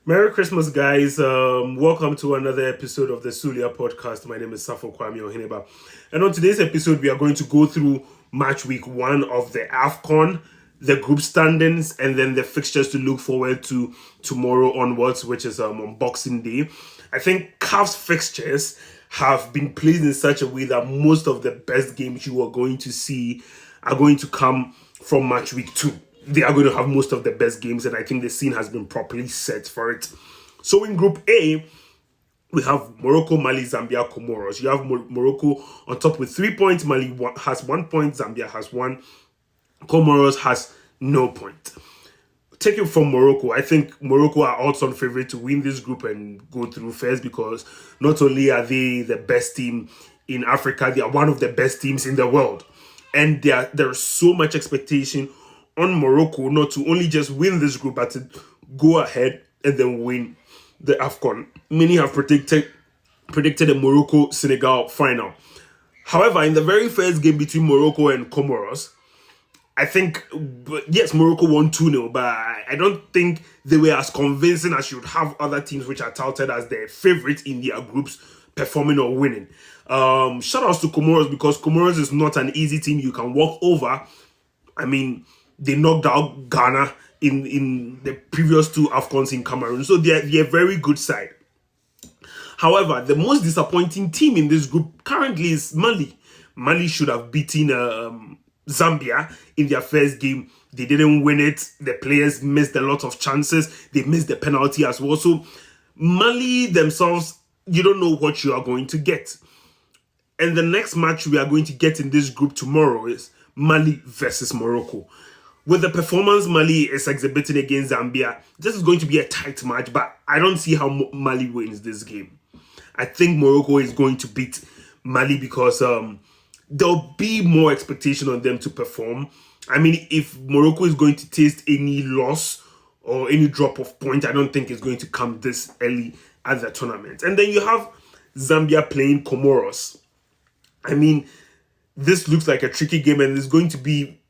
Merry Christmas, guys. Welcome to another episode of the Sulia podcast. My name is Safo Kwame Ohineba. And on today's episode, we are going to go through match week 1 of the Afcon, the group standings, and then the fixtures to look forward to tomorrow onwards, which is on Boxing Day. I think CAF's fixtures have been placed in such a way that most of the best games you are going to see are going to come from match week 2. They are going to have most of the best games, and I think the scene has been properly set for it. So in Group A, we have Morocco, Mali, Zambia, Comoros. You have Morocco on top with 3 points. Mali has 1 point. Zambia has 1. Comoros has no point. Taking from Morocco, I think Morocco are odds on favorite to win this group and go through first, because not only are they the best team in Africa, they are one of the best teams in the world. And there's so much expectation on Morocco not to only just win this group, but to go ahead and then win the Afcon. Many have predicted a Morocco-Senegal final. However, in the very first game between Morocco and Comoros, I think, yes, Morocco won 2-0, but I don't think they were as convincing as you'd have other teams which are touted as the favourites in their groups performing or winning. Shout outs to Comoros, because Comoros is not an easy team you can walk over. I mean, they knocked out Ghana in the previous 2 Afcons in Cameroon. So they're a very good side. However, the most disappointing team in this group currently is Mali. Mali should have beaten Zambia in their first game. They didn't win it. The players missed a lot of chances. They missed the penalty as well. So Mali themselves, you don't know what you are going to get. And the next match we are going to get in this group tomorrow is Mali versus Morocco. With the performance Mali is exhibiting against Zambia, this is going to be a tight match, but I don't see how Mali wins this game. I think Morocco is going to beat Mali because there'll be more expectation on them to perform. I mean, if Morocco is going to taste any loss or any drop of point, I don't think it's going to come this early at the tournament. And then you have Zambia playing Comoros. I mean, this looks like a tricky game, and it's going to be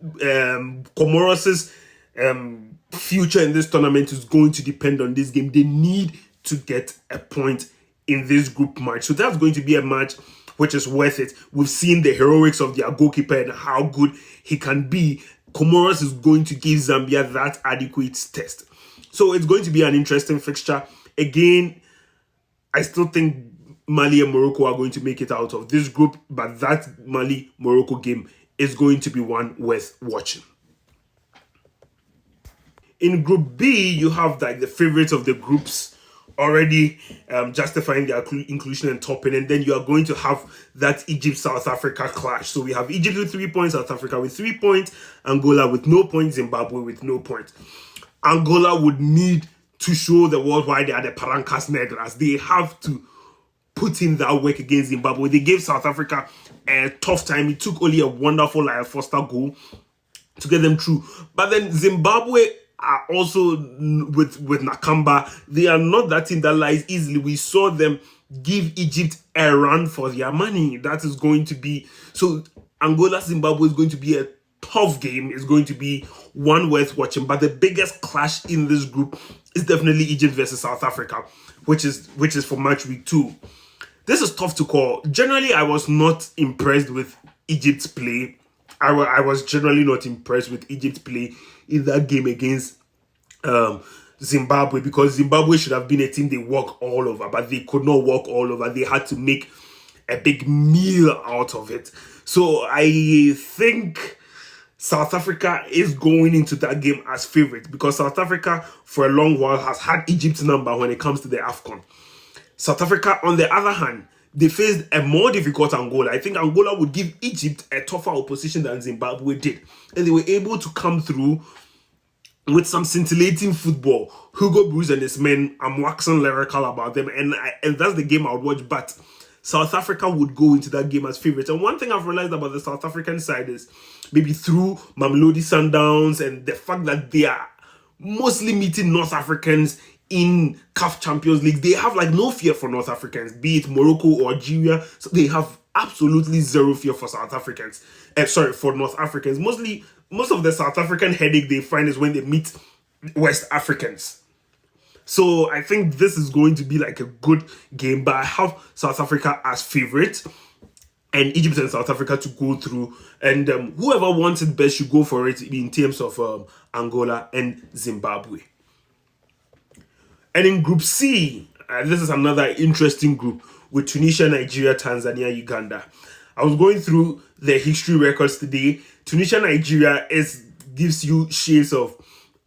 Comoros' future in this tournament is going to depend on this game. They need to get a point in this group match. So that's going to be a match which is worth it. We've seen the heroics of their goalkeeper and how good he can be. Comoros is going to give Zambia that adequate test. So it's going to be an interesting fixture. Again, I still think Mali and Morocco are going to make it out of this group, but that Mali-Morocco game is going to be one worth watching. In Group B, you have like the favorites of the groups already justifying their inclusion and topping, and then you are going to have that Egypt-South Africa clash. So we have Egypt with 3 points, South Africa with 3 points, Angola with no points, Zimbabwe with no points. Angola would need to show the world why they are the Parancas Negras. They have to put in that work against Zimbabwe. They gave South Africa a tough time. It took only a wonderful Foster goal to get them through. But then Zimbabwe are also with Nakamba. They are not that team that lies easily. We saw them give Egypt a run for their money. That is going to be... So Angola Zimbabwe is going to be a tough game. It's going to be one worth watching. But the biggest clash in this group is definitely Egypt versus South Africa, which is for match week 2. This is tough to call. Generally, I was not impressed with Egypt's play. I was generally not impressed with Egypt's play in that game against Zimbabwe, because Zimbabwe should have been a team they walk all over, but they could not walk all over. They had to make a big meal out of it. So I think South Africa is going into that game as favorite, because South Africa for a long while has had Egypt's number when it comes to the Afcon. South Africa, on the other hand, they faced a more difficult Angola. I think Angola would give Egypt a tougher opposition than Zimbabwe did. And they were able to come through with some scintillating football. Hugo Broos and his men, I'm waxing lyrical about them. And that's the game I would watch. But South Africa would go into that game as favorites. And one thing I've realized about the South African side is maybe through Mamelodi Sundowns and the fact that they are mostly meeting North Africans in CAF Champions League, they have like no fear for North Africans, be it Morocco or Algeria. So they have absolutely zero fear for South Africans. For North Africans. Most of the South African headache they find is when they meet West Africans. So I think this is going to be like a good game, but I have South Africa as favorite and Egypt and South Africa to go through. And whoever wants it best should go for it in terms of Angola and Zimbabwe. And in Group C, this is another interesting group with Tunisia, Nigeria, Tanzania, Uganda. I was going through the history records today. Tunisia, Nigeria gives you shades of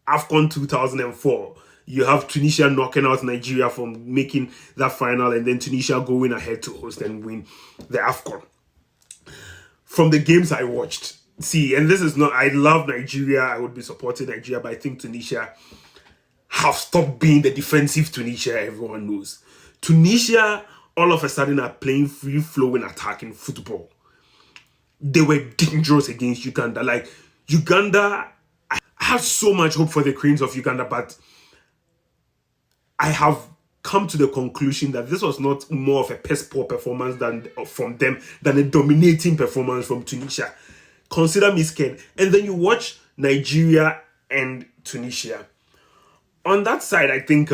Afcon 2004. You have Tunisia knocking out Nigeria from making that final, and then Tunisia going ahead to host and win the Afcon. From the games I watched, and this is not, I love Nigeria, I would be supporting Nigeria, but I think Tunisia have stopped being the defensive Tunisia everyone knows. Tunisia, all of a sudden, are playing free-flowing attacking football. They were dangerous against Uganda. Like, Uganda, I have so much hope for the Cranes of Uganda, but I have come to the conclusion that this was not more of a piss-poor performance from them than a dominating performance from Tunisia. Consider me scared. And then you watch Nigeria and Tunisia. On that side, I think,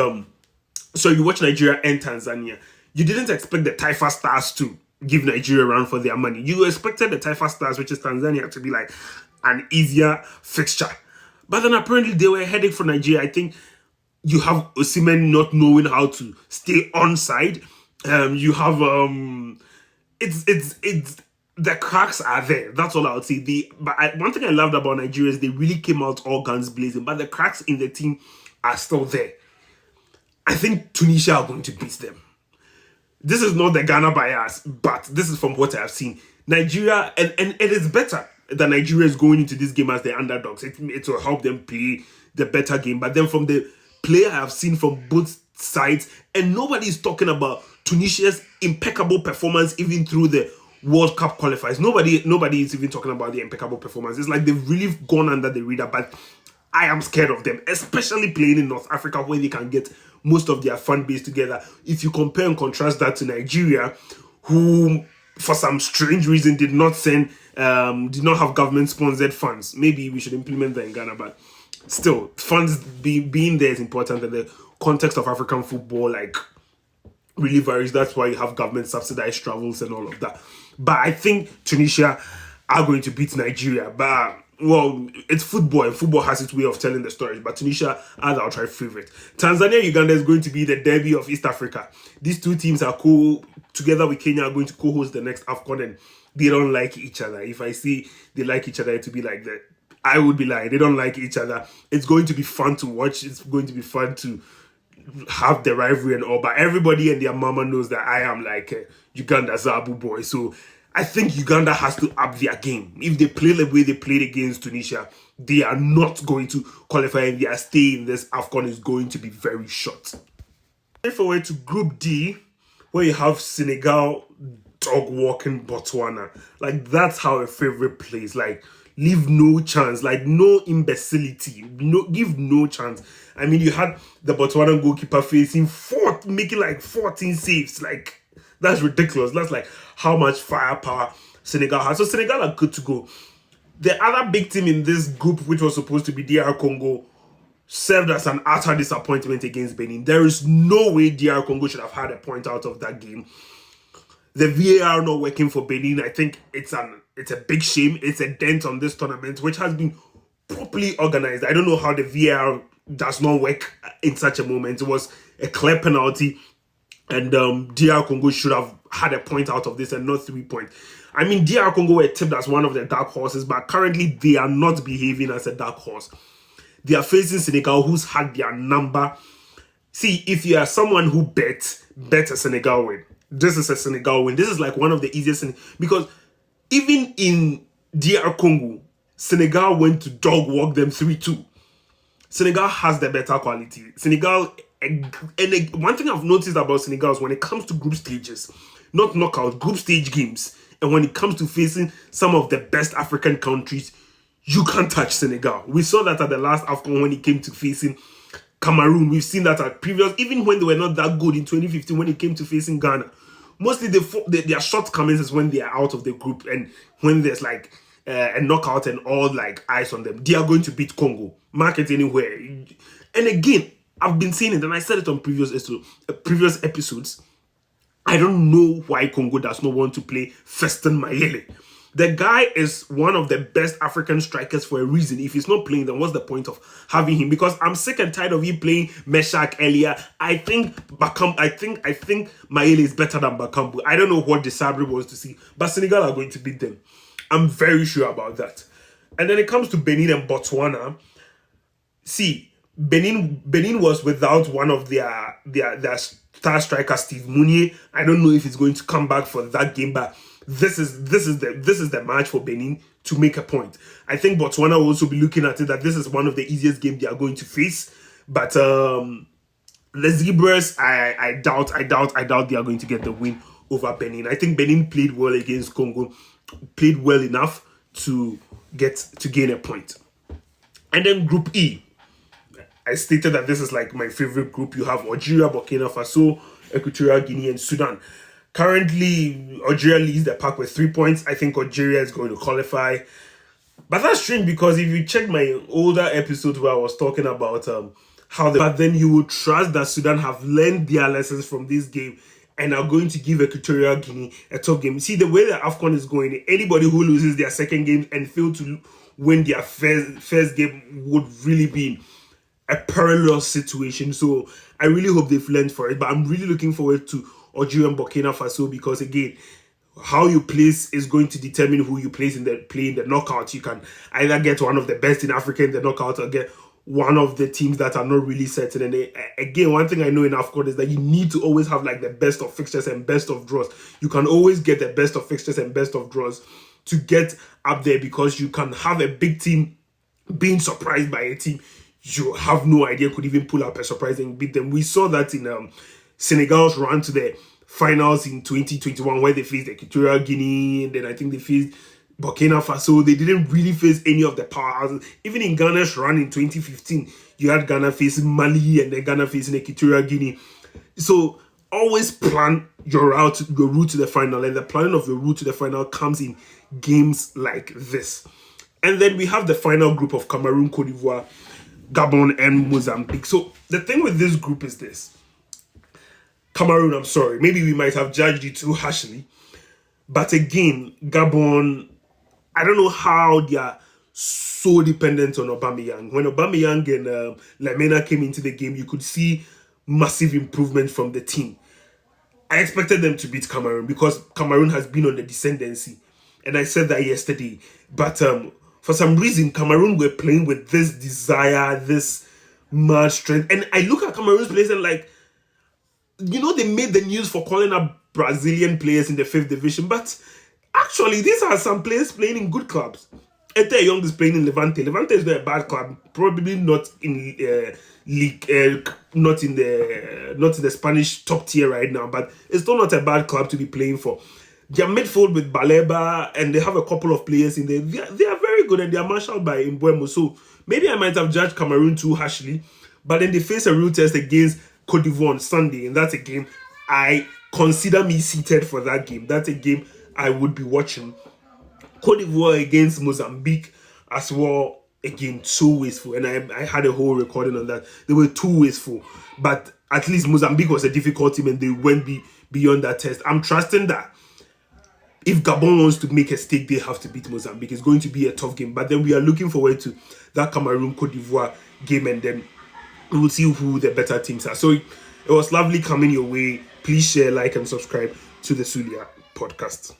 so you watch Nigeria and Tanzania. You didn't expect the Taifa Stars to give Nigeria a run for their money. You expected the Taifa Stars, which is Tanzania, to be like an easier fixture. But then apparently they were a headache for Nigeria. I think you have Osimhen not knowing how to stay onside. You have the cracks are there. That's all I would say. One thing I loved about Nigeria is they really came out all guns blazing, but the cracks in the team are still there. I think Tunisia are going to beat them. This is not the Ghana bias, but this is from what I have seen. Nigeria, and it is better that Nigeria is going into this game as the underdogs. It will help them play the better game. But then from the play I have seen from both sides, and nobody is talking about Tunisia's impeccable performance even through the World Cup qualifiers. Nobody is even talking about the impeccable performance. It's like they've really gone under the radar, but I am scared of them, especially playing in North Africa where they can get most of their fan base together. If you compare and contrast that to Nigeria, who for some strange reason did not have government-sponsored funds. Maybe we should implement that in Ghana, but still, funds being there is important, and the context of African football really varies. That's why you have government subsidized travels and all of that. But I think Tunisia are going to beat Nigeria. But well, it's football, and football has its way of telling the stories. But Tunisia are the outright favorite. Tanzania, Uganda is going to be the derby of East Africa. These two teams are together with Kenya, are going to co-host the next Afcon, and they don't like each other. If I see they like each other, it would be like that. I would be lying. They don't like each other. It's going to be fun to watch. It's going to be fun to have the rivalry and all. But everybody and their mama knows that I am like Uganda Zabu boy. So I think Uganda has to up their game. If they play the way they played against Tunisia, they are not going to qualify, and their stay in this Afcon is going to be very short. Forward to Group D, where you have Senegal dog walking Botswana. Like, that's how a favorite plays. Like, leave no chance, like no imbecility, give no chance. I mean, you had the Botswana goalkeeper making like 14 saves. Like, that's ridiculous. That's like how much firepower Senegal has. So Senegal are good to go. The other big team in this group, which was supposed to be DR Congo, served as an utter disappointment against Benin. There is no way DR Congo should have had a point out of that game. The VAR not working for Benin, I think it's a big shame. It's a dent on this tournament, which has been properly organized. I don't know how the VAR does not work in such a moment. It was a clear penalty, and DR Congo should have had a point out of this and not 3 points. I mean, DR Congo were tipped as one of the dark horses, but currently they are not behaving as a dark horse. They are facing Senegal, who's had their number. See, if you are someone who bet a Senegal win. This is a Senegal win. This is like one of the easiest, because even in DR Congo, Senegal went to dog walk them 3-2. Senegal has the better quality. Senegal, and one thing I've noticed about Senegal is when it comes to group stages, not knockout, group stage games, and when it comes to facing some of the best African countries, you can't touch Senegal. We saw that at the last Afcon when it came to facing Cameroon. We've seen that at previous, even when they were not that good in 2015 when it came to facing Ghana. Mostly their shortcomings is when they are out of the group and when there's like a knockout and all like eyes on them. They are going to beat Congo. Mark it anywhere. And again, I've been saying it, and I said it on previous episodes. I don't know why Congo does not want to play Feston Mayele. The guy is one of the best African strikers for a reason. If he's not playing, then what's the point of having him? Because I'm sick and tired of him playing Meshach earlier. I think Mayele is better than Bakambu. I don't know what Desabre wants to see, but Senegal are going to beat them. I'm very sure about that. And then it comes to Benin and Botswana. See, Benin was without one of their star striker, Steve Mounier. I don't know if he's going to come back for that game, but this is the match for Benin to make a point. I think Botswana will also be looking at it that this is one of the easiest games they are going to face. But the Zebras, I doubt they are going to get the win over Benin. I think Benin played well against Congo, played well enough to gain a point. And then Group E, I stated that this is like my favorite group. You have Algeria, Burkina Faso, Equatorial Guinea, and Sudan. Currently, Algeria leads the pack with 3 points. I think Algeria is going to qualify. But that's strange because if you check my older episodes where I was talking about but then you would trust that Sudan have learned their lessons from this game and are going to give Equatorial Guinea a tough game. See, the way the Afcon is going, anybody who loses their second game and fail to win their first game would really be a perilous situation. So I really hope they've learned for it. But I'm really looking forward to Algeria and Burkina Faso because, again, how you place is going to determine who you place in the knockout. You can either get one of the best in Africa in the knockout or get one of the teams that are not really certain. And again, one thing I know in Afcon is that you need to always have like the best of fixtures and best of draws. You can always get the best of fixtures and best of draws to get up there because you can have a big team being surprised by a team you have no idea could even pull up a surprise and beat them. We saw that in Senegal's run to the finals in 2021 where they faced Equatorial Guinea, and then I think they faced Burkina Faso. They didn't really face any of the powerhouses. Even in Ghana's run in 2015, you had Ghana facing Mali and then Ghana facing Equatorial Guinea. So always plan your route to the final, and the planning of your route to the final comes in games like this. And then we have the final group of Cameroon, Cote d'Ivoire, Gabon, and Mozambique. So the thing with this group is this. Cameroon, I'm sorry, maybe we might have judged you too harshly. But again, Gabon, I don't know how they are so dependent on Aubameyang. When Aubameyang and Lamena came into the game, you could see massive improvement from the team. I expected them to beat Cameroon because Cameroon has been on the descendancy. And I said that yesterday. But for some reason, Cameroon were playing with this desire, this mad strength. And I look at Cameroon's players and like, you know, they made the news for calling up Brazilian players in the 5th division. But actually, these are some players playing in good clubs. Ete Young is playing in Levante. Levante is not a bad club. Probably not in league, not in the Spanish top tier right now. But it's still not a bad club to be playing for. Their midfield with Baleba, and they have a couple of players in there. They are very good, and they are marshaled by Mbeumo. So maybe I might have judged Cameroon too harshly. But then they face a real test against Cote d'Ivoire on Sunday, and that's a game I consider me seated for that game. That's a game I would be watching. Cote d'Ivoire against Mozambique as well. Again, so wasteful, and I had a whole recording on that. They were too wasteful, but at least Mozambique was a difficult team, and they went beyond that test. I'm trusting that if Gabon wants to make a stake, they have to beat Mozambique. It's going to be a tough game, but then we are looking forward to that Cameroon Cote d'Ivoire game, and then we will see who the better teams are. So it was lovely coming your way. Please share, like, and subscribe to the Sulia podcast.